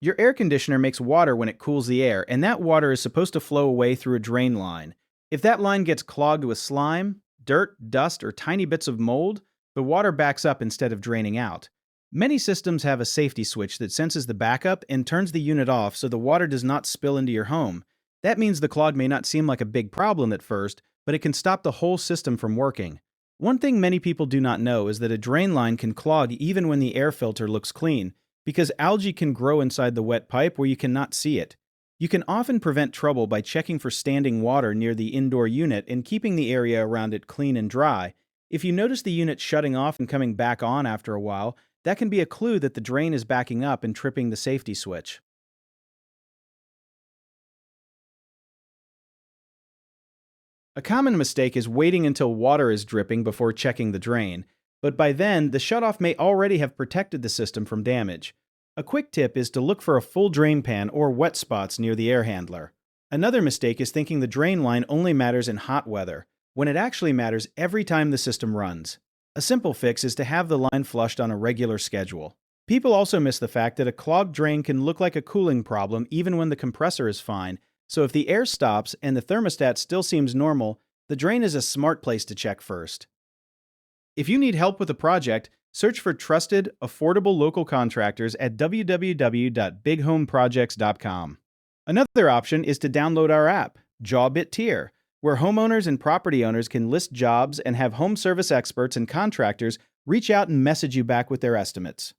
Your air conditioner makes water when it cools the air, and that water is supposed to flow away through a drain line. If that line gets clogged with slime, dirt, dust, or tiny bits of mold, the water backs up instead of draining out. Many systems have a safety switch that senses the backup and turns the unit off so the water does not spill into your home. That means the clog may not seem like a big problem at first, but it can stop the whole system from working. One thing many people do not know is that a drain line can clog even when the air filter looks clean, because algae can grow inside the wet pipe where you cannot see it. You can often prevent trouble by checking for standing water near the indoor unit and keeping the area around it clean and dry. If you notice the unit shutting off and coming back on after a while, that can be a clue that the drain is backing up and tripping the safety switch. A common mistake is waiting until water is dripping before checking the drain, but by then, the shutoff may already have protected the system from damage. A quick tip is to look for a full drain pan or wet spots near the air handler. Another mistake is thinking the drain line only matters in hot weather, when it actually matters every time the system runs. A simple fix is to have the line flushed on a regular schedule. People also miss the fact that a clogged drain can look like a cooling problem even when the compressor is fine, so if the air stops and the thermostat still seems normal, the drain is a smart place to check first. If you need help with a project, search for trusted, affordable local contractors at www.bighomeprojects.com. Another option is to download our app, Jawbit Tier, where homeowners and property owners can list jobs and have home service experts and contractors reach out and message you back with their estimates.